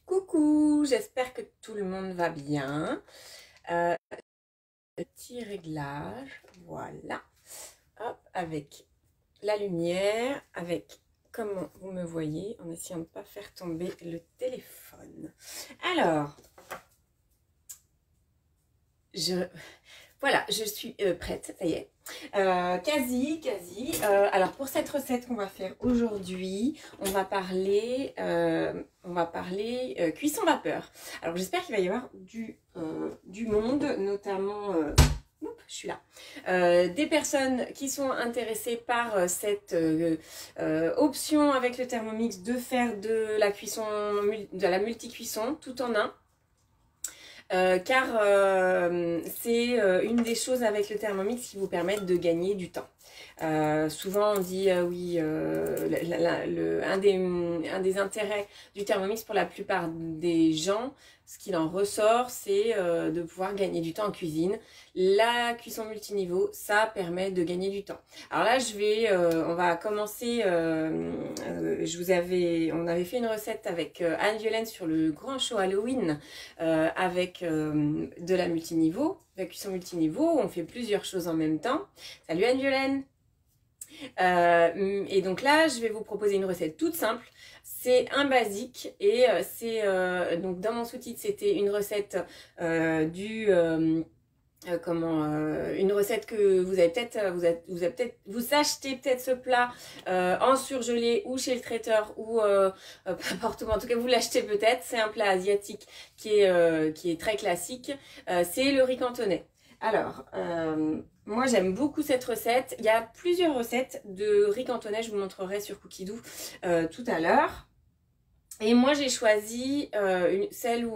Coucou, j'espère que tout le monde va bien. Euh, Petit réglage, voilà. Hop, avec la lumière, avec comment vous me voyez, en essayant de ne pas faire tomber le téléphone. Alors, voilà, je suis prête, ça y est. Quasi. Alors pour cette recette qu'on va faire aujourd'hui, on va parler cuisson vapeur. Alors j'espère qu'il va y avoir du monde, notamment, je suis là, des personnes qui sont intéressées par cette option avec le Thermomix de faire de la cuisson, de la multi-cuisson tout en un. Car c'est une des choses avec le Thermomix qui vous permettent de gagner du temps. Souvent on dit oui, un des intérêts du Thermomix pour la plupart des gens, ce qu'il en ressort, c'est de pouvoir gagner du temps en cuisine. La cuisson multiniveau, ça permet de gagner du temps. Alors là, on va commencer. On avait fait une recette avec Anne-Violaine sur le grand show Halloween avec de la multiniveau, de la cuisson multiniveau. On fait plusieurs choses en même temps. Salut Anne-Violaine. Et donc là, je vais vous proposer une recette toute simple. C'est un basique et donc dans mon sous-titre, c'était une recette une recette que vous avez peut-être, vous achetez peut-être ce plat en surgelé ou chez le traiteur ou peu importe où, en tout cas vous l'achetez peut-être. C'est un plat asiatique qui est très classique. C'est le riz cantonais. Alors, moi j'aime beaucoup cette recette. Il y a plusieurs recettes de riz cantonais, je vous montrerai sur Cookidoo tout à l'heure. Et moi j'ai choisi celle où,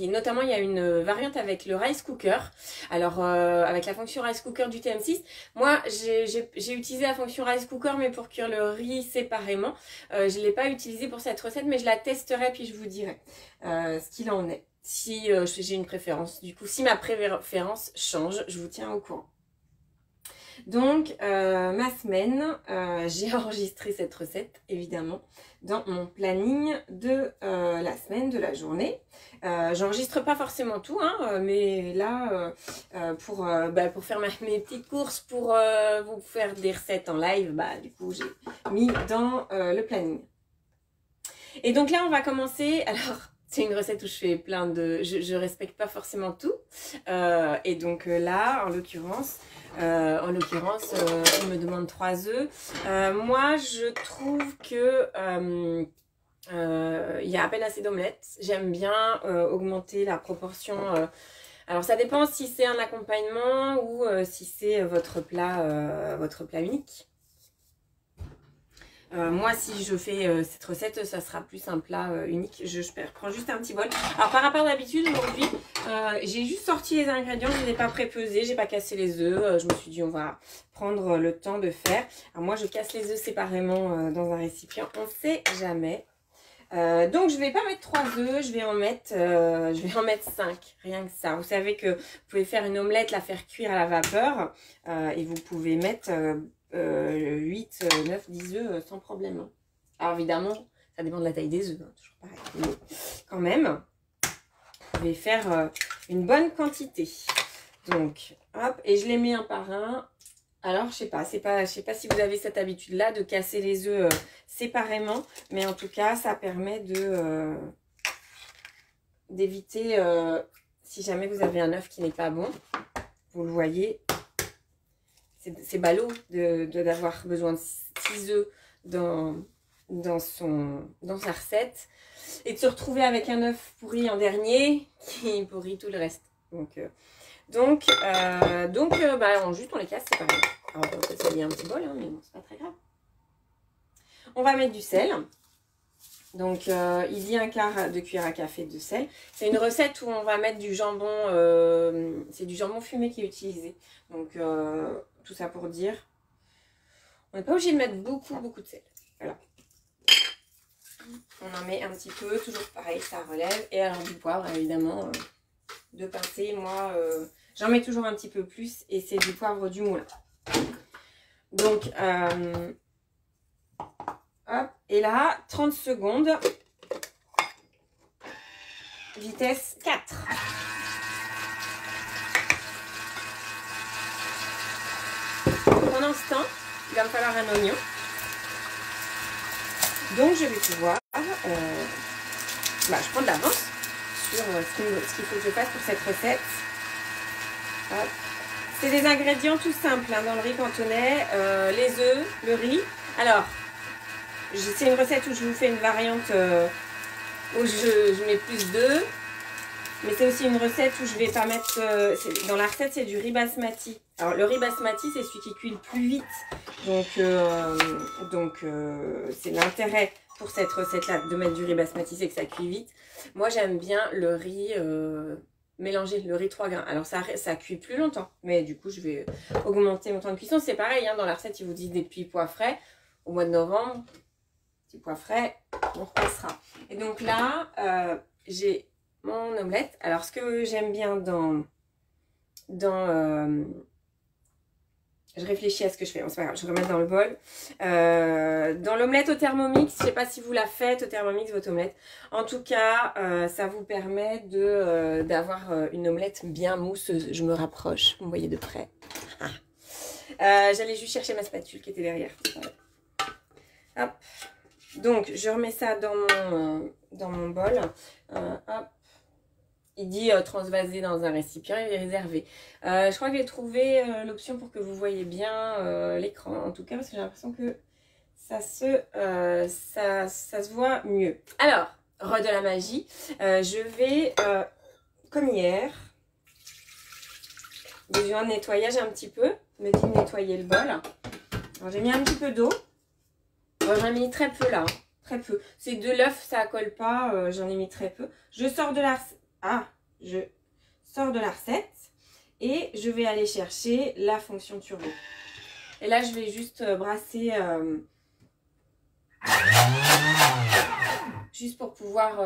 notamment il y a une variante avec le rice cooker. Alors avec la fonction rice cooker du TM6, moi j'ai utilisé la fonction rice cooker mais pour cuire le riz séparément. Je ne l'ai pas utilisé pour cette recette mais je la testerai puis je vous dirai ce qu'il en est. Si j'ai une préférence, du coup si ma préférence change, je vous tiens au courant. Donc ma semaine, j'ai enregistré cette recette évidemment dans mon planning de la semaine, de la journée. J'enregistre pas forcément tout, hein, mais là pour faire mes petites courses, pour vous faire des recettes en live, du coup j'ai mis dans le planning. Et donc là on va commencer. Alors c'est une recette où je fais plein de... Je respecte pas forcément tout. Et donc là, en l'occurrence, on me demande 3 œufs. Moi, je trouve que il y a à peine assez d'omelettes. J'aime bien augmenter la proportion. Alors, ça dépend si c'est un accompagnement ou si c'est votre plat unique. Moi, si je fais cette recette, ça sera plus un plat unique. Je prends juste un petit bol. Alors, par rapport à d'habitude, aujourd'hui, j'ai juste sorti les ingrédients. Je ne les ai pas pré-pesés, j'ai pas cassé les œufs. Je me suis dit, on va prendre le temps de faire. Alors, moi, je casse les œufs séparément dans un récipient. On ne sait jamais. Donc, je ne vais pas mettre 3 œufs. Je vais en mettre 5. Rien que ça. Vous savez que vous pouvez faire une omelette, la faire cuire à la vapeur. Et vous pouvez mettre... 8, 9, 10 œufs sans problème. Hein. Alors évidemment, ça dépend de la taille des œufs, hein, toujours pareil. Mais quand même, vous pouvez faire une bonne quantité. Donc, hop, et je les mets un par un. Alors, je sais pas si vous avez cette habitude-là de casser les œufs séparément, mais en tout cas, ça permet d'éviter, si jamais vous avez un œuf qui n'est pas bon, vous le voyez. C'est ballot d'avoir besoin de 6 œufs dans sa recette et de se retrouver avec un œuf pourri en dernier qui pourrit tout le reste. Juste on les casse, c'est pas grave. Alors peut-être ça y a un petit bol, hein, mais bon, c'est pas très grave. On va mettre du sel. Donc il dit 1/4 de cuillère à café de sel. C'est une recette où on va mettre du jambon, c'est du jambon fumé qui est utilisé. Donc tout ça pour dire, on n'est pas obligé de mettre beaucoup de sel. Voilà. On en met un petit peu, toujours pareil, ça relève. Et alors du poivre, évidemment, 2 pincées. Moi, j'en mets toujours un petit peu plus et c'est du poivre du moulin. Donc, hop, et là, 30 secondes. vitesse 4. Pendant ce temps, il va me falloir un oignon. Donc je vais pouvoir, je prends de l'avance sur ce qu'il faut que je fasse pour cette recette. C'est des ingrédients tout simples hein, dans le riz cantonais, les œufs, le riz. Alors, c'est une recette où je vous fais une variante où je mets plus d'œufs. Mais c'est aussi une recette où je vais pas mettre... dans la recette, c'est du riz basmati. Alors, le riz basmati, c'est celui qui cuit le plus vite. Donc, c'est l'intérêt pour cette recette-là de mettre du riz basmati, c'est que ça cuit vite. Moi, j'aime bien le riz mélangé, le riz 3 grains. Alors, ça cuit plus longtemps. Mais du coup, je vais augmenter mon temps de cuisson. C'est pareil, hein, dans la recette, ils vous disent des petits pois frais. Au mois de novembre, petits pois frais, on repassera. Et donc là, j'ai... mon omelette. Alors, ce que j'aime bien je réfléchis à ce que je fais. Bon, c'est pas grave, je vais remettre dans le bol. Dans l'omelette au Thermomix, je sais pas si vous la faites au Thermomix, votre omelette. En tout cas, ça vous permet d'avoir une omelette bien mousseuse. Je me rapproche, vous me voyez de près. J'allais juste chercher ma spatule qui était derrière. Voilà. Hop. Donc, je remets ça dans mon bol. Hop. Il dit transvaser dans un récipient et réservé. Je crois que j'ai trouvé l'option pour que vous voyez bien l'écran, en tout cas, parce que j'ai l'impression que ça se voit mieux. Alors, de la magie, je vais, comme hier, besoin de nettoyage un petit peu, me dit de nettoyer le bol. Alors, j'ai mis un petit peu d'eau. J'en ai mis très peu là, hein, très peu. C'est de l'œuf, ça colle pas, j'en ai mis très peu. Je sors de la recette et je vais aller chercher la fonction turbo. Et là, je vais juste brasser, juste pour pouvoir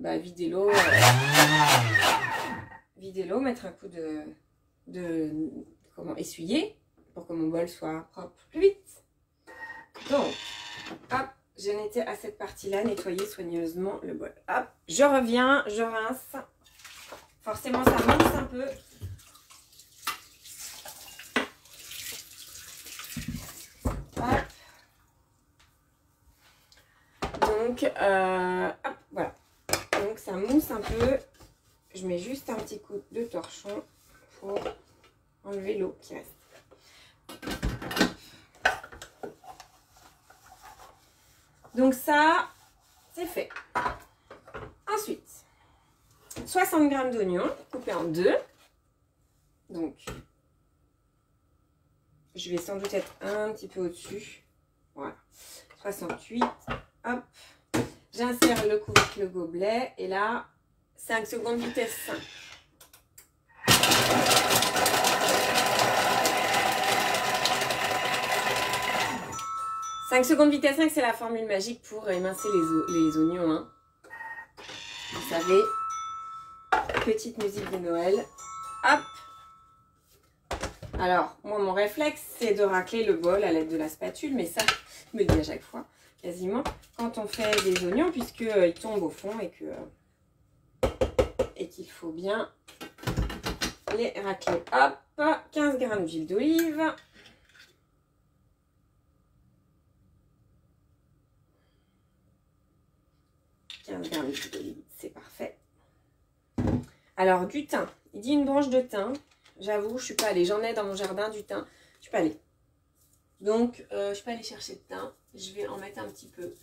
vider l'eau, mettre un coup comment essuyer pour que mon bol soit propre plus vite. Donc, hop, je nettoie à cette partie-là, nettoyer soigneusement le bol. Hop, je reviens, je rince. Forcément, ça mince un peu. Hop. Donc, hop, voilà. Donc, ça mousse un peu. Je mets juste un petit coup de torchon pour enlever l'eau qui reste. Donc ça, c'est fait. Ensuite, 60 g d'oignons coupés en deux. Donc, je vais sans doute être un petit peu au-dessus. Voilà. 68. Hop. J'insère le couvercle, le gobelet. Et là, 5 secondes vitesse 5. 5 secondes vitesse 5, c'est la formule magique pour émincer les oignons. Hein. Vous savez, petite musique de Noël. Hop. Alors, moi, mon réflexe, c'est de racler le bol à l'aide de la spatule. Mais ça, je me dis à chaque fois, quasiment, quand on fait des oignons, puisqu'ils tombent au fond et qu'il faut bien les racler. Hop, 15 g d'huile d'olive. 15 g d'huile d'olive, c'est parfait. Alors, du thym. Il dit une branche de thym. J'avoue, je suis pas allée. J'en ai dans mon jardin du thym. Je suis pas allée. Donc, je suis pas allée chercher de thym. Je vais en mettre un petit peu.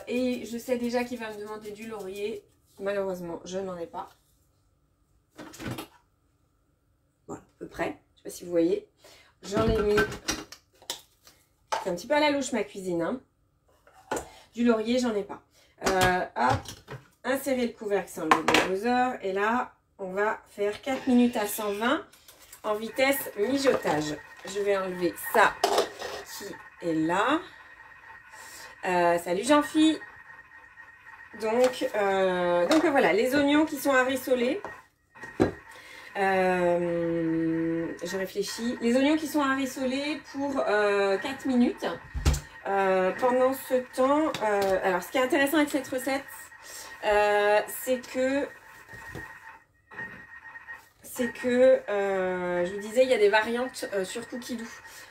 Et je sais déjà qu'il va me demander du laurier. Malheureusement, je n'en ai pas. Voilà, à peu près. Je sais pas si vous voyez. J'en ai mis. C'est un petit peu à la louche ma cuisine. Hein. Du laurier, j'en ai pas. Hop, insérer le couvercle sans le déboseur. Et là, on va faire 4 minutes à 120 en vitesse mijotage. Je vais enlever ça qui est là. Salut Jean-Phi. Donc voilà, les oignons qui sont à rissoler. Je réfléchis. Les oignons qui sont à rissoler pour 4 minutes. pendant ce temps, alors ce qui est intéressant avec cette recette, c'est que je vous disais, il y a des variantes sur Cookie Dough.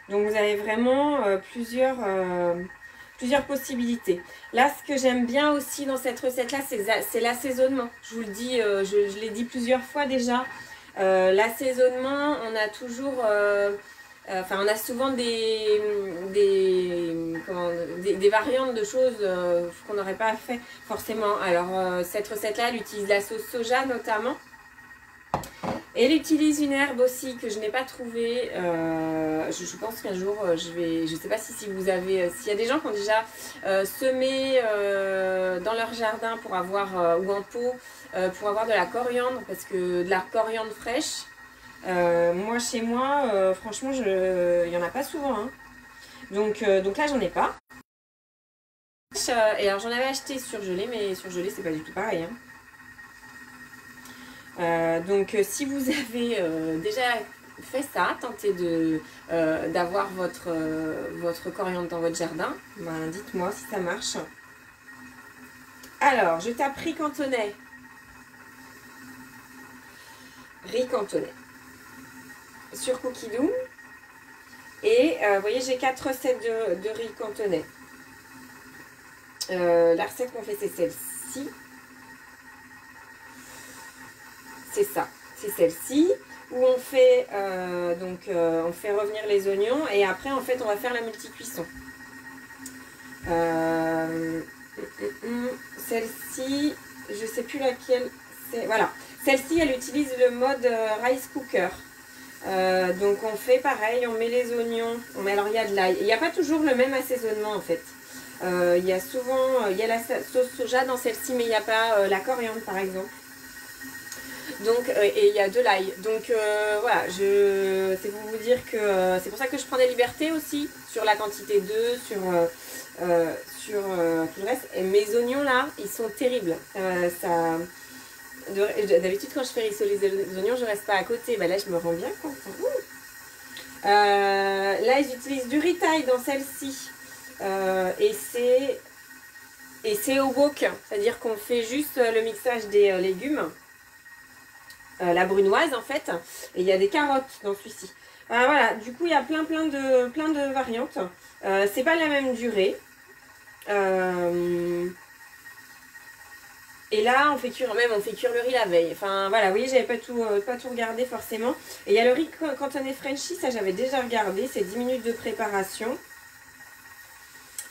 Donc vous avez vraiment plusieurs possibilités. Là, ce que j'aime bien aussi dans cette recette-là, c'est l'assaisonnement. Je vous le dis, je l'ai dit plusieurs fois déjà. L'assaisonnement, on a toujours... on a souvent des variantes de choses qu'on n'aurait pas fait forcément. Alors, cette recette-là, elle utilise la sauce soja notamment. Et elle utilise une herbe aussi que je n'ai pas trouvée. Je pense qu'un jour, je sais pas si vous avez... S'il y a des gens qui ont déjà semé dans leur jardin pour avoir, ou en pot, pour avoir de la coriandre, parce que de la coriandre fraîche, moi, chez moi, franchement, il n'y en a pas souvent. Hein. Donc là, j'en ai pas. Et alors, j'en avais acheté surgelé, mais surgelé, c'est pas du tout pareil. Hein. Donc si vous avez déjà fait ça, tentez d'avoir votre coriandre dans votre jardin, ben, dites-moi si ça marche. Alors, je tape riz cantonais. Riz cantonais. Sur Cookie Dough. Et vous voyez, j'ai 4 recettes de riz cantonais. La recette qu'on fait, c'est celle-ci. C'est ça, c'est celle-ci où on fait on fait revenir les oignons et après en fait on va faire la multi-cuisson. Celle-ci, je sais plus laquelle c'est. Voilà, celle-ci elle utilise le mode rice cooker. Donc on fait pareil, on met les oignons, alors il y a de l'ail. Il n'y a pas toujours le même assaisonnement en fait. Il y a souvent, il y a la sauce soja dans celle-ci mais il n'y a pas la coriandre par exemple. Donc, et il y a de l'ail. Donc voilà, c'est pour vous dire que c'est pour ça que je prends des libertés aussi sur la quantité d'œufs, sur tout le reste. Et mes oignons là, ils sont terribles. D'habitude quand je fais rissoler les oignons, je reste pas à côté. Bah, là, je me rends bien compte. Là, ils utilisent du riz-taille dans celle-ci. Et c'est au wok. C'est-à-dire qu'on fait juste le mixage des légumes. La brunoise en fait, et il y a des carottes dans celui-ci. Voilà, du coup il y a plein de variantes. C'est pas la même durée. Et là on fait cuire le riz la veille. Enfin voilà, vous voyez, j'avais pas tout regardé forcément. Et il y a le riz cantonais Frenchy, ça j'avais déjà regardé, c'est 10 minutes de préparation.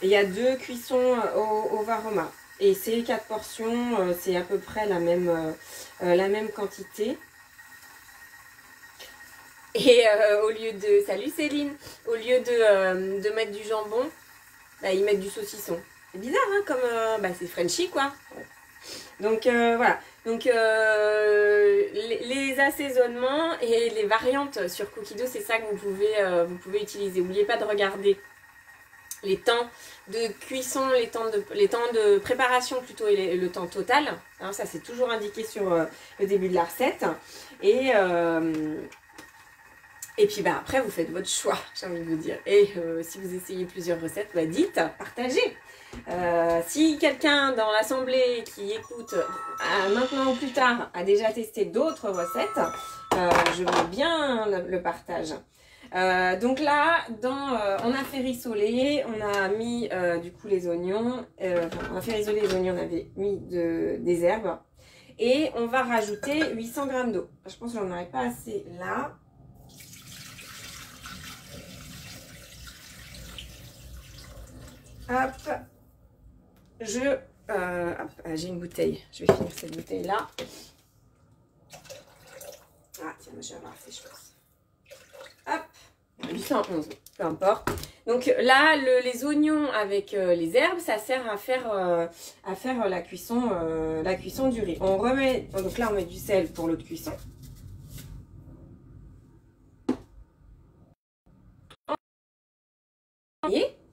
Et il y a 2 cuissons au Varoma. Et c'est 4 portions, c'est à peu près la même quantité. Et au lieu de... Salut Céline! Au lieu de mettre du jambon, bah, ils mettent du saucisson. C'est bizarre, hein, comme... bah, c'est Frenchy, quoi. Donc, voilà. Donc, les assaisonnements et les variantes sur Cookie Dough, c'est ça que vous pouvez utiliser. N'oubliez pas de regarder les temps de cuisson, les temps de préparation plutôt et le temps total. Hein, ça c'est toujours indiqué sur le début de la recette. Et puis bah, après vous faites votre choix, j'ai envie de vous dire. Et si vous essayez plusieurs recettes, bah, dites, partagez. Si quelqu'un dans l'assemblée qui écoute maintenant ou plus tard a déjà testé d'autres recettes, je veux bien le partage. Donc là, on a fait rissoler, on a mis du coup les oignons, on a fait rissoler les oignons, on avait mis des herbes et on va rajouter 800 g d'eau. Je pense que j'en aurais pas assez là. Hop, j'ai une bouteille, je vais finir cette bouteille là. Ah tiens, moi je vais avoir assez, je pense. Hop. 811, peu importe. Donc là, les oignons avec les herbes, ça sert à faire la cuisson du riz. On remet, donc là on met du sel pour l'autre cuisson.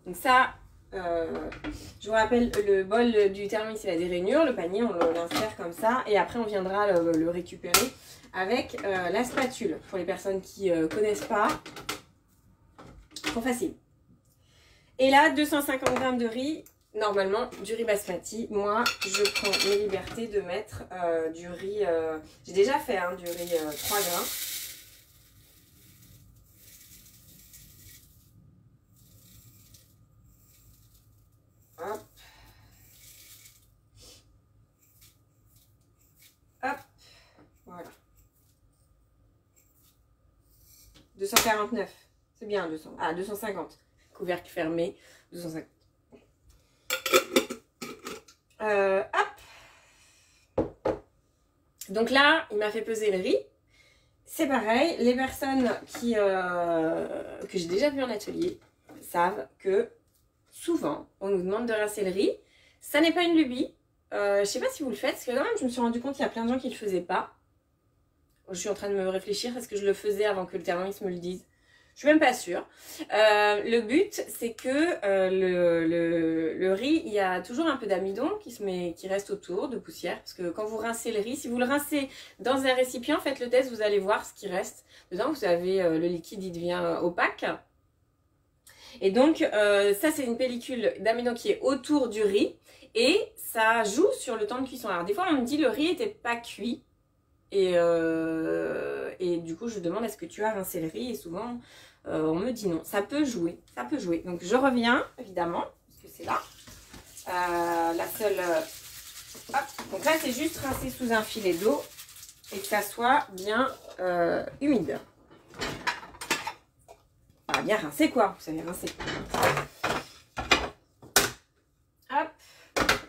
Donc ça, je vous rappelle, le bol du thermomix, il a des rainures, le panier, on l'insère comme ça. Et après, on viendra le récupérer avec la spatule. Pour les personnes qui ne connaissent pas, trop facile. Et là, 250 g de riz. Normalement, du riz basmati. Moi, je prends mes libertés de mettre du riz... j'ai déjà fait hein, du riz 3 grains. Hop. Hop. Voilà. 249. C'est bien 200. Ah, 250. Couvercle fermé. 250. Hop. Donc là, il m'a fait peser le riz. C'est pareil, les personnes que j'ai déjà vues en atelier savent que souvent, on nous demande de rincer le riz. Ça n'est pas une lubie. Je sais pas si vous le faites, parce que quand même, je me suis rendu compte qu'il y a plein de gens qui ne le faisaient pas. Je suis en train de me réfléchir, est-ce que je le faisais avant que le Thermomix me le dise? Je suis même pas sûre. Le but, c'est que le riz, il y a toujours un peu d'amidon qui reste autour, de poussière. Parce que quand vous rincez le riz, si vous le rincez dans un récipient, faites le test, vous allez voir ce qui reste. Dedans, vous avez le liquide, il devient opaque. Et donc, ça, c'est une pellicule d'amidon qui est autour du riz. Et ça joue sur le temps de cuisson. Alors, des fois, on me dit le riz n'était pas cuit. Et du coup, je demande est-ce que tu as rincé le riz? Et souvent, on me dit non. Ça peut jouer, ça peut jouer. Donc, je reviens, évidemment, parce que c'est là. La seule... hop. Donc là, c'est juste rincer sous un filet d'eau et que ça soit bien humide. Ah, bien rincé, quoi. Vous savez rincer. Hop.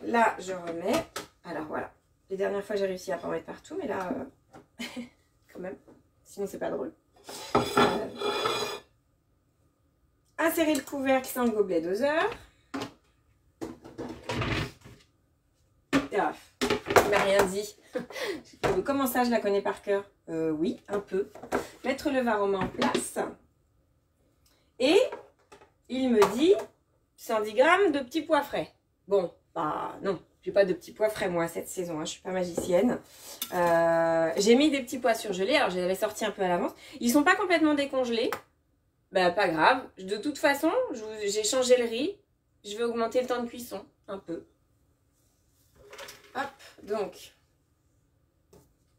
Là, je remets. Alors, voilà. Les dernières fois, j'ai réussi à pas en mettre partout, mais là, quand même, sinon c'est pas drôle. Insérer le couvercle sans le gobelet doseur. Ah, il m'a rien dit. Comment ça, je la connais par cœur? Oui, un peu. Mettre le varoma en place. Et il me dit 110 g de petits pois frais. Bon, bah non. J'ai pas de petits pois frais moi cette saison, hein, je suis pas magicienne. J'ai mis des petits pois surgelés, alors je les avais sortis un peu à l'avance. Ils sont pas complètement décongelés, bah pas grave. De toute façon, j'ai changé le riz, je vais augmenter le temps de cuisson un peu. Hop, donc,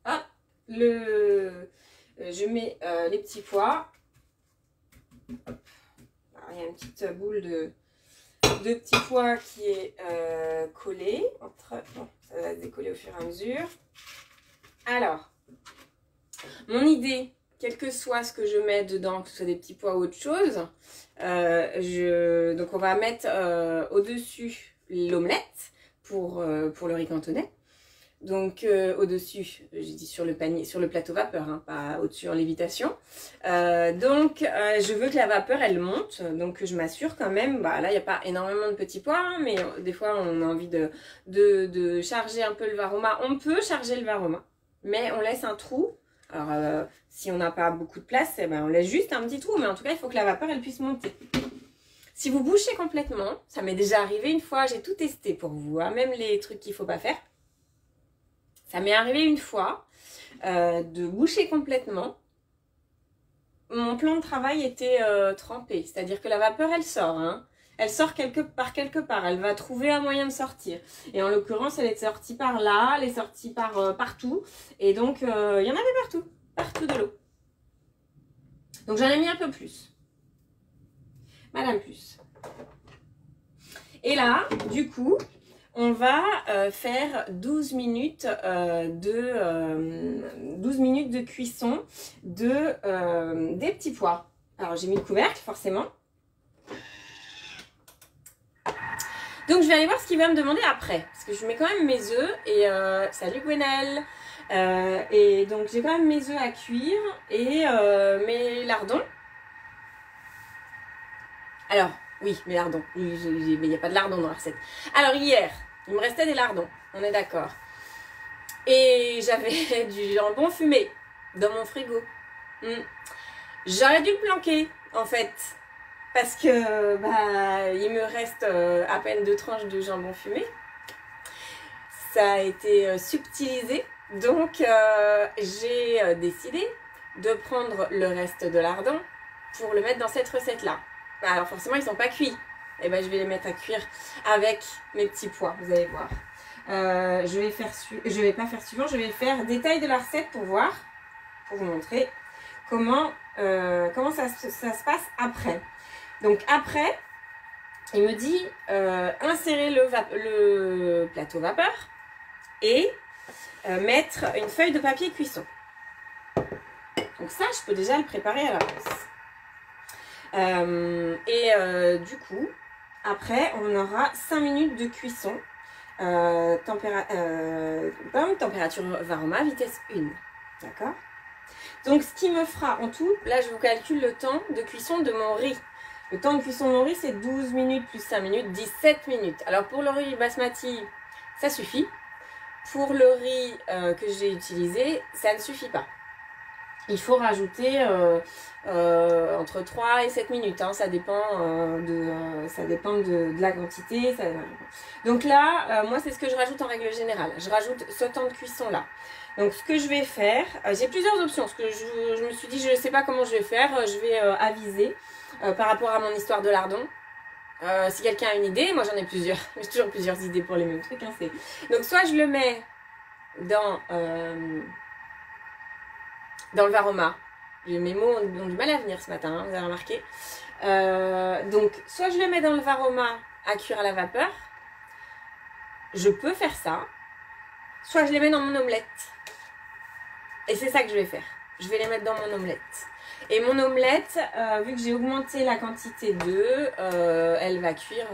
hop, je mets les petits pois. Hop. Alors, il y a une petite boule de petits pois qui est collé entre... Bon, ça va se décoller au fur et à mesure. Alors, mon idée, quel que soit ce que je mets dedans, que ce soit des petits pois ou autre chose, donc on va mettre au-dessus l'omelette pour le riz cantonais. Donc au-dessus, j'ai dit sur le panier, sur le plateau vapeur, hein, pas au-dessus en lévitation. Je veux que la vapeur elle monte, donc je m'assure quand même, bah là il n'y a pas énormément de petits pois, hein, mais des fois on a envie de charger un peu le varoma. On peut charger le varoma, mais on laisse un trou. Alors si on n'a pas beaucoup de place, eh ben, on laisse juste un petit trou, mais en tout cas il faut que la vapeur elle puisse monter. Si vous bouchez complètement, ça m'est déjà arrivé une fois, j'ai tout testé pour vous, hein, même les trucs qu'il ne faut pas faire. Ça m'est arrivé une fois de boucher complètement. Mon plan de travail était trempé, c'est-à-dire que la vapeur, elle sort. Hein. Elle sort quelque part. Elle va trouver un moyen de sortir. Et en l'occurrence, elle est sortie par là, elle est sortie par partout. Et donc, il y en avait partout de l'eau. Donc, j'en ai mis un peu plus. Madame plus. Et là, du coup... on va faire 12 minutes de cuisson des petits pois. Alors, j'ai mis le couvercle, forcément. Donc, je vais aller voir ce qu'il va me demander après. Parce que je mets quand même mes œufs. Et salut Gwenelle. Et donc, j'ai quand même mes œufs à cuire et mes lardons. Alors, oui, mes lardons. Mais il n'y a pas de lardons dans la recette. Alors, hier... il me restait des lardons, on est d'accord. Et j'avais du jambon fumé dans mon frigo. J'aurais dû le planquer, en fait. Parce que, bah, il me reste à peine 2 tranches de jambon fumé. Ça a été subtilisé. Donc, j'ai décidé de prendre le reste de lardon pour le mettre dans cette recette-là. Alors, forcément, ils ne sont pas cuits. et ben je vais les mettre à cuire avec mes petits pois, vous allez voir. Je vais pas faire suivant, je vais faire détail de la recette pour voir, pour vous montrer comment ça se passe après. Donc après, il me dit insérer le plateau vapeur et mettre une feuille de papier cuisson. Donc ça, je peux déjà le préparer à l'avance. Du coup, après, on aura 5 minutes de cuisson. Température Varoma, vitesse 1. D'accord? Donc, ce qui me fera en tout, là, je vous calcule le temps de cuisson de mon riz. Le temps de cuisson de mon riz, c'est 12 minutes plus 5 minutes, 17 minutes. Alors, pour le riz basmati, ça suffit. Pour le riz que j'ai utilisé, ça ne suffit pas. Il faut rajouter entre 3 et 7 minutes. Hein. Ça dépend, de la quantité. Donc là, moi, c'est ce que je rajoute en règle générale. Je rajoute ce temps de cuisson-là. Donc, ce que je vais faire, j'ai plusieurs options. Parce que je me suis dit, je ne sais pas comment je vais faire. Je vais aviser par rapport à mon histoire de lardon. Si quelqu'un a une idée, moi j'en ai plusieurs. J'ai toujours plusieurs idées pour les mêmes trucs. Hein, donc, soit je le mets dans le Varoma. Mes mots ont du mal à venir ce matin, hein, vous avez remarqué. Donc, soit je le mets dans le Varoma à cuire à la vapeur. Je peux faire ça. Soit je les mets dans mon omelette. Et c'est ça que je vais faire. Je vais les mettre dans mon omelette. Et mon omelette, vu que j'ai augmenté la quantité d'œufs, elle va cuire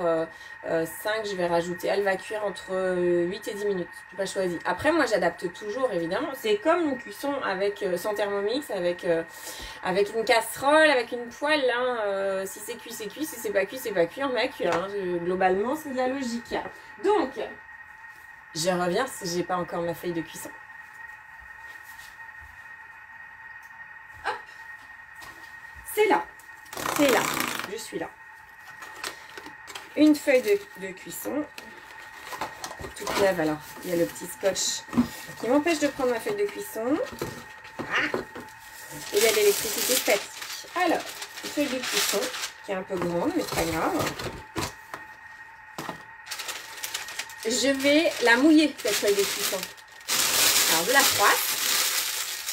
5, je vais rajouter. Elle va cuire entre 8 et 10 minutes. Je n'ai pas choisi. Après, moi, j'adapte toujours, évidemment. C'est comme une cuisson avec, sans Thermomix, avec une casserole, avec une poêle. Hein, si c'est cuit, c'est cuit. Si c'est pas cuit, c'est pas cuit. On met à cuire. Hein. Globalement, c'est de la logique. Donc, je reviens si je n'ai pas encore ma feuille de cuisson. C'est là, je suis là. Une feuille de cuisson, toute neuve. Alors, il y a le petit scotch qui m'empêche de prendre ma feuille de cuisson. Ah, et il y a l'électricité statique. Alors, une feuille de cuisson qui est un peu grande, mais c'est pas grave. Je vais la mouiller, cette feuille de cuisson. Alors, je la froisse.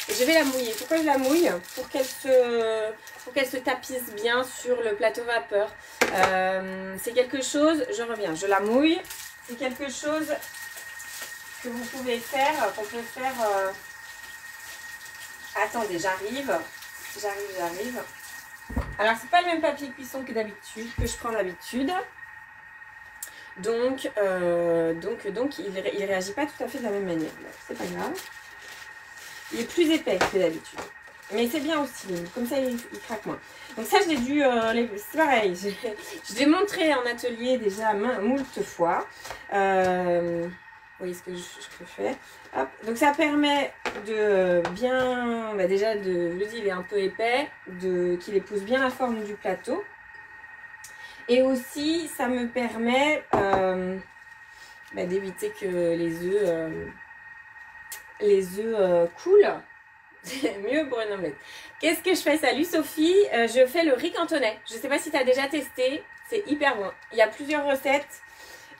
Je vais la mouiller. Pourquoi je la mouille? Pour qu'elle se tapisse bien sur le plateau vapeur. C'est quelque chose, je reviens, je la mouille. C'est quelque chose que vous pouvez faire, qu'on peut faire. Attendez, j'arrive. Alors, c'est pas le même papier cuisson que d'habitude, que je prends d'habitude. Donc, il réagit pas tout à fait de la même manière. C'est pas grave. Il est plus épais que d'habitude. Mais c'est bien aussi. Comme ça, il craque moins. Donc ça, je l'ai dû... c'est pareil. Je l'ai montré en atelier déjà moult fois. Vous voyez ce que je peux faire. Hop. Donc ça permet de bien... Bah déjà, je le dis, il est un peu épais. Qu'il épouse bien la forme du plateau. Et aussi, ça me permet d'éviter que les œufs coulent. C'est mieux pour une omelette. Qu'est-ce que je fais? Salut Sophie, je fais le riz cantonais. Je ne sais pas si tu as déjà testé. C'est hyper bon. Il y a plusieurs recettes.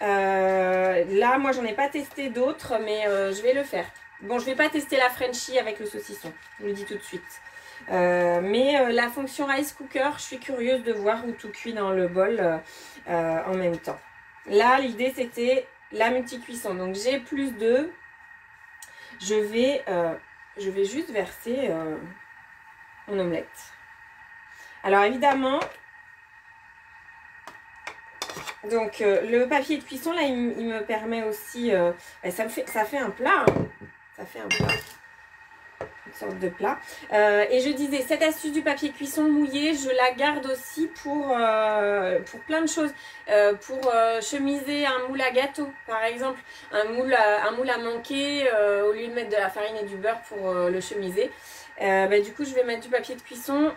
Là, moi, j'en ai pas testé d'autres, mais je vais le faire. Bon, je ne vais pas tester la Frenchie avec le saucisson. Je vous le dis tout de suite. Mais la fonction rice cooker, je suis curieuse de voir où tout cuit dans le bol en même temps. Là, l'idée, c'était la multi-cuisson. Donc, j'ai plus d'œufs. Je vais juste verser mon omelette. Alors évidemment, donc le papier de cuisson là, il me permet aussi, ça fait un plat, hein. Ça fait un plat, une sorte de plat. Et je disais, cette astuce du papier cuisson mouillé, je la garde aussi pour plein de choses. Pour chemiser un moule à gâteau, par exemple, un moule à manquer, au lieu de mettre de la farine et du beurre pour le chemiser. Du coup, je vais mettre du papier de cuisson.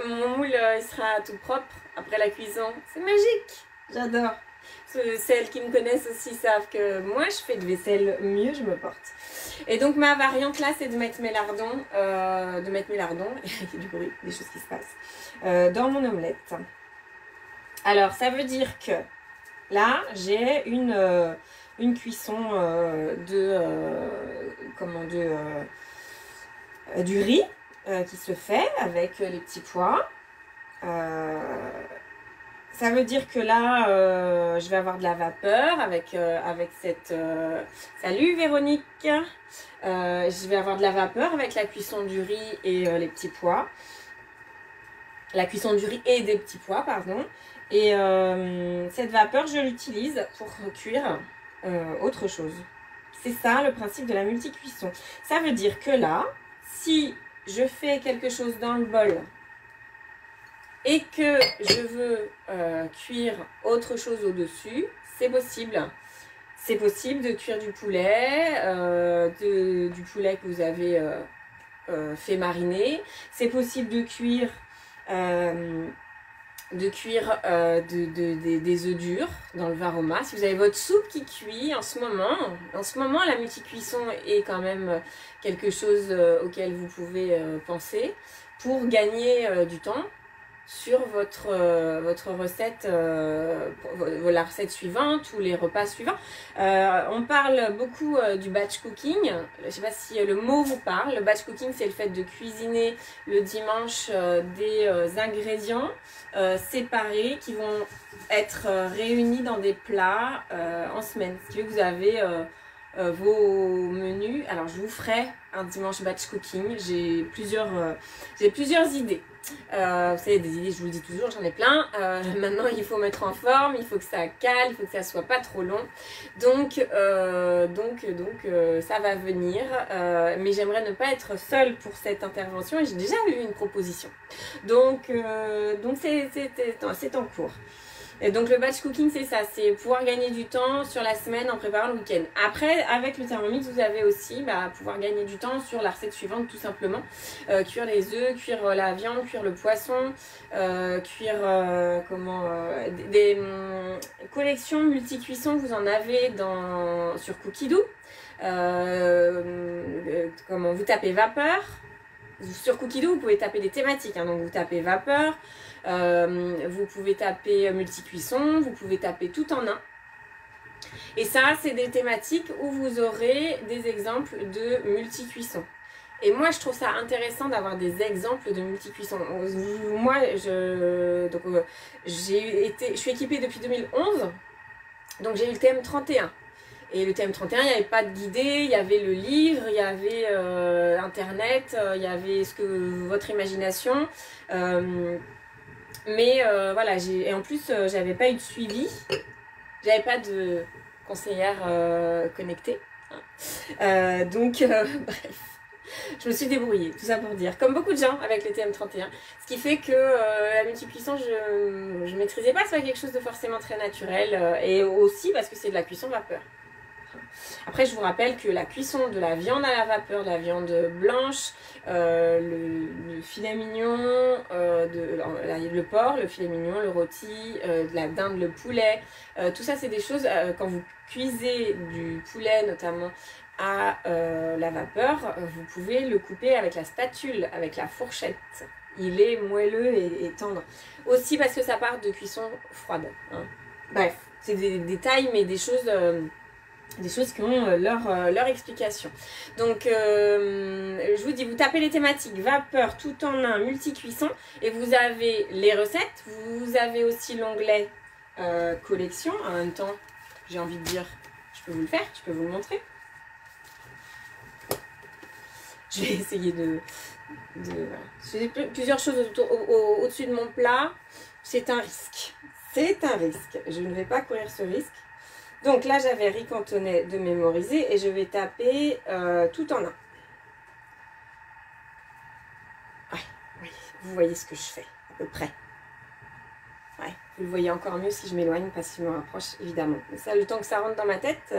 Mon moule, il sera tout propre après la cuisson. C'est magique, j'adore. Celles qui me connaissent aussi savent que moi, je fais de vaisselle, mieux je me porte. Et donc, ma variante là, c'est de mettre mes lardons, il y a du bruit, des choses qui se passent, dans mon omelette. Alors, ça veut dire que là, j'ai une cuisson du riz qui se fait avec les petits pois. Ça veut dire que là, je vais avoir de la vapeur avec cette... Salut Véronique. Je vais avoir de la vapeur avec la cuisson du riz et les petits pois. La cuisson du riz et des petits pois, pardon. Et cette vapeur, je l'utilise pour cuire autre chose. C'est ça le principe de la multi-cuisson. Ça veut dire que là, si je fais quelque chose dans le bol et que je veux cuire autre chose au-dessus, c'est possible. C'est possible de cuire du poulet, du poulet que vous avez fait mariner. C'est possible de cuire des œufs durs dans le Varoma. Si vous avez votre soupe qui cuit en ce moment la multi-cuisson est quand même quelque chose auquel vous pouvez penser pour gagner du temps sur votre recette, la recette suivante ou les repas suivants. On parle beaucoup du batch cooking. Je ne sais pas si le mot vous parle. Le batch cooking, c'est le fait de cuisiner le dimanche des ingrédients séparés qui vont être réunis dans des plats en semaine. Ce qui fait que vous avez vos menus. Alors, je vous ferai un dimanche batch cooking. J'ai plusieurs idées. Vous savez, des idées, je vous le dis toujours, j'en ai plein. Maintenant, il faut mettre en forme, il faut que ça cale, il faut que ça soit pas trop long. Donc ça va venir. Mais j'aimerais ne pas être seule pour cette intervention et j'ai déjà eu une proposition. Donc c'est en cours. Et donc le batch cooking, c'est ça, c'est pouvoir gagner du temps sur la semaine en préparant le week-end. Après, avec le Thermomix, vous avez aussi pouvoir gagner du temps sur la recette suivante, tout simplement. Cuire les œufs, cuire la viande, cuire le poisson, cuire des collections multi-cuissons, vous en avez sur Cookidoo. Vous tapez vapeur. Sur Cookidoo, vous pouvez taper des thématiques, hein, donc vous tapez vapeur, vous pouvez taper multi-cuisson, vous pouvez taper tout en un. Et ça, c'est des thématiques où vous aurez des exemples de multi-cuisson. Et moi, je trouve ça intéressant d'avoir des exemples de multi-cuisson. Moi, je suis équipée depuis 2011, donc j'ai eu le TM31. Et le TM31, il n'y avait pas de guidé, il y avait le livre, il y avait Internet, il y avait votre imagination. Voilà, et en plus, j'avais pas eu de suivi, j'avais pas de conseillère connectée. Bref, je me suis débrouillée, tout ça pour dire. Comme beaucoup de gens avec le TM31. Ce qui fait que la multi-cuisson, je ne maîtrisais pas, c'est pas quelque chose de forcément très naturel. Et aussi parce que c'est de la cuisson vapeur. Après, je vous rappelle que la cuisson de la viande à la vapeur, de la viande blanche, le filet mignon, le porc, le filet mignon, le rôti, de la dinde, le poulet, tout ça, c'est des choses, quand vous cuisez du poulet notamment à la vapeur, vous pouvez le couper avec la spatule, avec la fourchette. Il est moelleux et tendre. Aussi parce que ça part de cuisson froide. Hein. Bref, c'est des détails, mais des choses qui ont leur explication. Donc, je vous dis, vous tapez les thématiques vapeur tout en un multi-cuisson et vous avez les recettes. Vous avez aussi l'onglet collection. En même temps, j'ai envie de dire, je peux vous le faire, je peux vous le montrer. Je vais essayer voilà. J'ai plusieurs choses au-dessus de mon plat. C'est un risque. C'est un risque. Je ne vais pas courir ce risque. Donc là, j'avais riz cantonais de mémoriser et je vais taper tout en un. Ouais, oui, vous voyez ce que je fais, à peu près. Ouais, vous le voyez encore mieux si je m'éloigne, parce que je me rapproche, évidemment. Mais ça, le temps que ça rentre dans ma tête.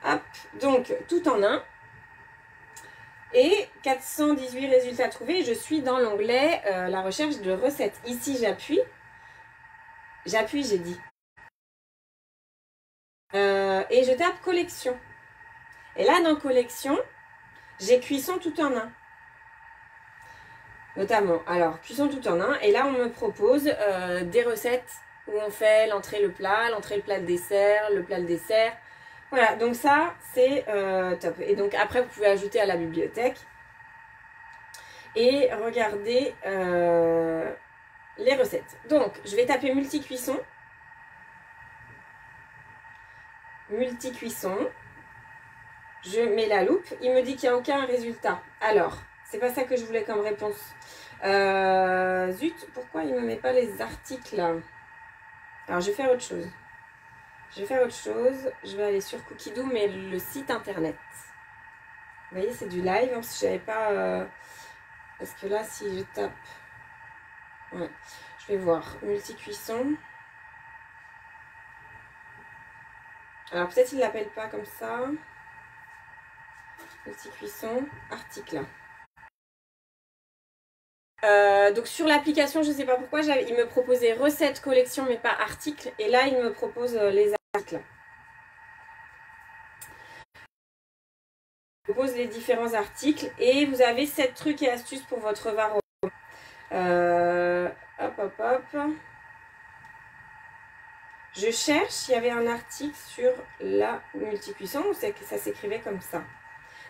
Hop, donc tout en un. Et 418 résultats trouvés. Je suis dans l'onglet la recherche de recettes. Ici, j'appuie. J'appuie, j'ai dit. Et je tape collection. Et là, dans collection, j'ai cuisson tout en un. Notamment, alors, cuisson tout en un. Et là, on me propose des recettes où on fait l'entrée, le plat, le dessert, le plat, le dessert. Voilà, donc ça, c'est top. Et donc après, vous pouvez ajouter à la bibliothèque. Et regardez les recettes. Donc, je vais taper multi-cuisson. Multi-cuisson. Je mets la loupe. Il me dit qu'il n'y a aucun résultat. Alors, c'est pas ça que je voulais comme réponse. Zut, pourquoi il ne me met pas les articles? Alors, je vais faire autre chose. Je vais aller sur Cookidoo, mais le site internet. Vous voyez, c'est du live. Hein, parce que je savais pas... Parce que là, si je tape... Ouais, je vais voir. Multi-cuisson. Alors, peut-être il ne l'appelle pas comme ça. Multi-cuisson. Article. Donc, sur l'application, je ne sais pas pourquoi, il me proposait recettes, collection, mais pas articles. Et là, il me propose les articles. Il propose les différents articles. Et vous avez 7 trucs et astuces pour votre varroa. Hop. Je cherche, il y avait un article sur la multicuisson où ça s'écrivait comme ça.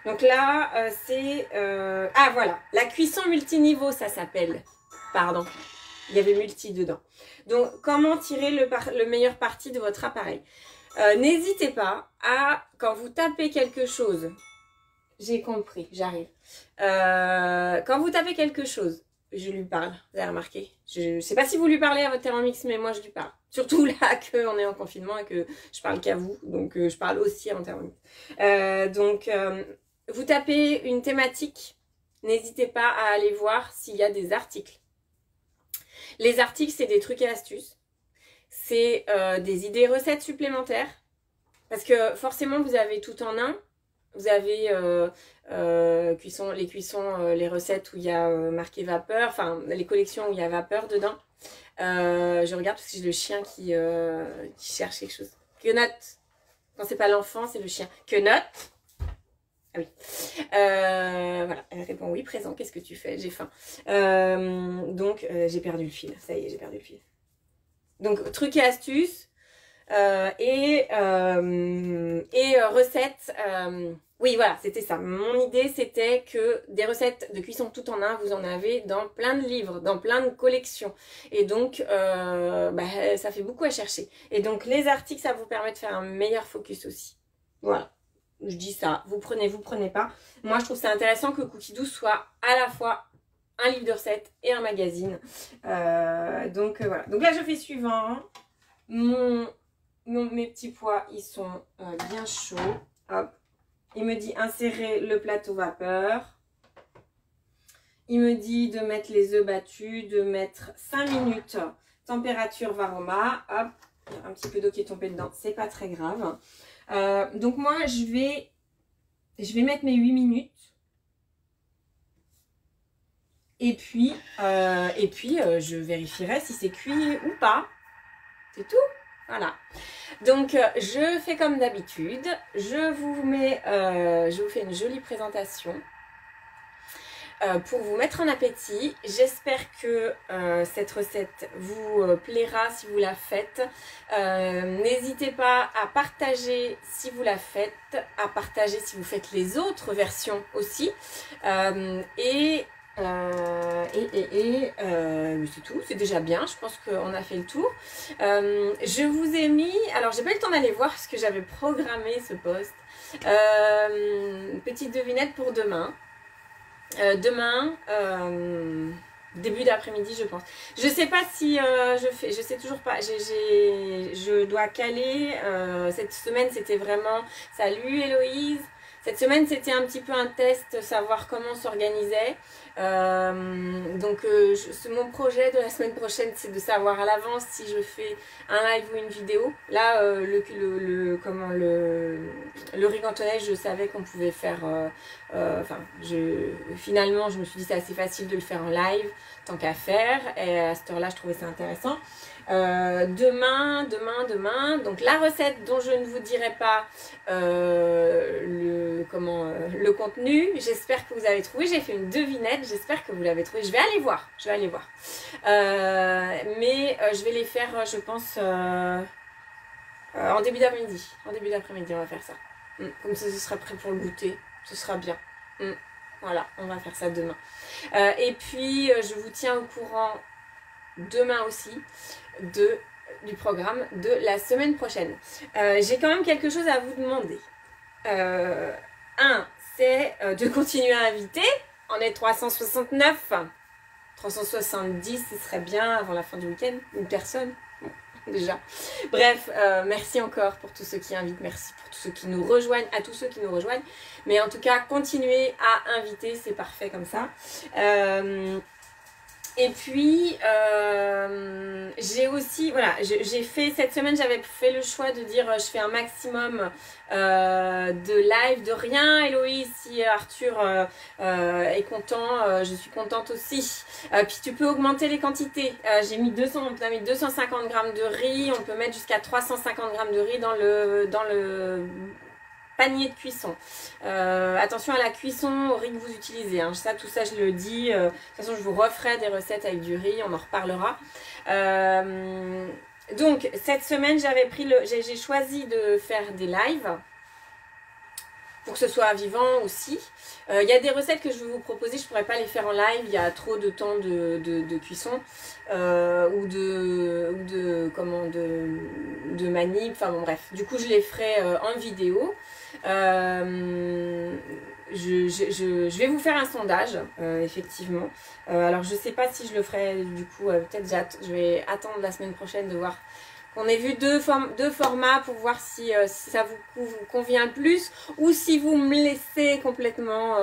Donc là, c'est... Ah voilà, la cuisson multiniveau, ça s'appelle. Pardon, il y avait multi dedans. Donc, comment tirer le meilleur parti de votre appareil? N'hésitez pas à, quand vous tapez quelque chose... J'ai compris, j'arrive. Quand vous tapez quelque chose, je lui parle, vous avez remarqué. Je ne sais pas si vous lui parlez à votre Thermomix, mais moi je lui parle. Surtout là qu'on est en confinement et que je parle qu'à vous, donc je parle aussi à mon Thermomix. Vous tapez une thématique, n'hésitez pas à aller voir s'il y a des articles. Les articles, c'est des trucs et astuces. C'est des idées recettes supplémentaires. Parce que forcément, vous avez tout en un. Vous avez les cuissons, les recettes où il y a marqué vapeur, enfin les collections où il y a vapeur dedans. Je regarde parce que j'ai le chien qui cherche quelque chose. Que note? Quand c'est pas l'enfant, c'est le chien. Que note? Ah oui. Voilà, elle répond oui, présent, qu'est-ce que tu fais? J'ai faim. Donc j'ai perdu le fil, ça y est, j'ai perdu le fil. Donc trucs et astuces. Et recettes, oui voilà, c'était ça. Mon idée c'était que des recettes de cuisson tout en un, vous en avez dans plein de livres, dans plein de collections. Et donc, ça fait beaucoup à chercher. Et donc les articles, ça vous permet de faire un meilleur focus aussi. Voilà, je dis ça, vous prenez pas. Moi je trouve ça intéressant que Cookidoo soit à la fois un livre de recettes et un magazine. Donc voilà, donc là je fais suivant. Mes petits pois, ils sont bien chauds. Hop. Il me dit insérer le plateau vapeur. Il me dit de mettre les œufs battus, de mettre 5 minutes température Varoma. Hop, il y a un petit peu d'eau qui est tombée dedans, c'est pas très grave. Donc moi, je vais mettre mes 8 minutes. Et puis je vérifierai si c'est cuit ou pas. C'est tout. Voilà, donc je fais comme d'habitude, je vous fais une jolie présentation pour vous mettre en appétit. J'espère que cette recette vous plaira si vous la faites. N'hésitez pas à partager si vous la faites, à partager si vous faites les autres versions aussi. C'est tout, c'est déjà bien, je pense qu'on a fait le tour. Je vous ai mis, alors j'ai pas eu le temps d'aller voir parce que j'avais programmé ce post. Petite devinette pour demain. Début d'après-midi je pense. Je sais pas si je sais toujours pas, je dois caler. Cette semaine c'était vraiment, salut Héloïse. Cette semaine, c'était un petit peu un test, savoir comment on s'organisait. Mon projet de la semaine prochaine, c'est de savoir à l'avance si je fais un live ou une vidéo. Là, le rigantonnet, je savais qu'on pouvait faire... finalement, je me suis dit c'est assez facile de le faire en live, tant qu'à faire. Et à cette heure-là, je trouvais ça intéressant. Demain, donc la recette dont je ne vous dirai pas le contenu. J'espère que vous avez trouvé. J'ai fait une devinette. J'espère que vous l'avez trouvé. Je vais aller voir. Mais je vais les faire, je pense, en début d'après-midi. En début d'après-midi, on va faire ça. Comme ça, ce sera prêt pour le goûter. Ce sera bien. Voilà, on va faire ça demain. Et puis, je vous tiens au courant demain aussi du programme de la semaine prochaine. J'ai quand même quelque chose à vous demander. C'est de continuer à inviter. On est 369. 370, ce serait bien avant la fin du week-end. Une personne, bon, déjà. Bref, merci encore pour tous ceux qui invitent. Merci pour tous ceux qui nous rejoignent, à tous ceux qui nous rejoignent. Mais en tout cas, continuez à inviter, c'est parfait comme ça. Et puis, j'ai aussi, voilà, j'ai fait, cette semaine, j'avais fait le choix de dire, je fais un maximum de live, de rien. Héloïse, si Arthur est content, je suis contente aussi. Puis tu peux augmenter les quantités. On a mis 250 grammes de riz, on peut mettre jusqu'à 350 grammes de riz dans le panier de cuisson. Attention à la cuisson au riz que vous utilisez. Hein. Tout ça, je le dis. De toute façon, je vous referai des recettes avec du riz. On en reparlera. Donc, cette semaine, j'ai choisi de faire des lives pour que ce soit vivant aussi. Il y a des recettes que je vais vous proposer. Je ne pourrais pas les faire en live. Il y a trop de temps de cuisson ou de manip. Enfin bon, bref. Du coup, je les ferai en vidéo. Je vais vous faire un sondage, effectivement. Alors, je ne sais pas si je le ferai, du coup, peut-être je vais attendre la semaine prochaine de voir qu'on ait vu deux formats pour voir si ça vous convient le plus ou si vous me laissez complètement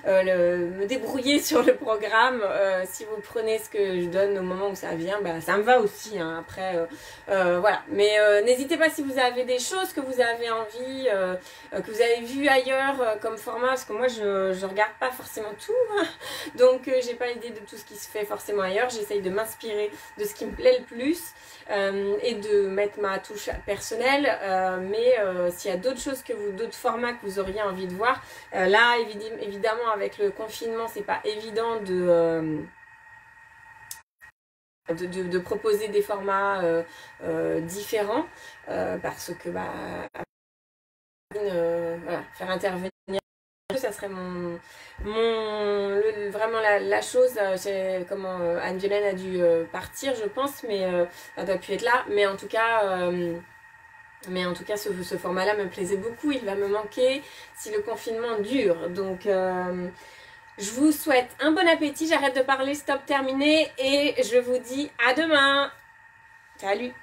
me débrouiller sur le programme. Si vous prenez ce que je donne au moment où ça vient, bah, ça me va aussi. Hein. Après, voilà. Mais n'hésitez pas si vous avez des choses que vous avez envie, que vous avez vu ailleurs comme format, parce que moi, je regarde pas forcément tout. Hein. Donc, j'ai pas idée de tout ce qui se fait forcément ailleurs. J'essaye de m'inspirer de ce qui me plaît le plus. Et de mettre ma touche personnelle, mais s'il y a d'autres choses d'autres formats que vous auriez envie de voir, là évidemment avec le confinement c'est pas évident de proposer des formats différents parce que voilà, faire intervenir ça serait vraiment la chose. Comment Anne-Violaine a dû partir, je pense, mais elle doit plus être là. Mais en tout cas, ce format-là me plaisait beaucoup. Il va me manquer si le confinement dure. Donc, je vous souhaite un bon appétit. J'arrête de parler, stop, terminé. Et je vous dis à demain. Salut!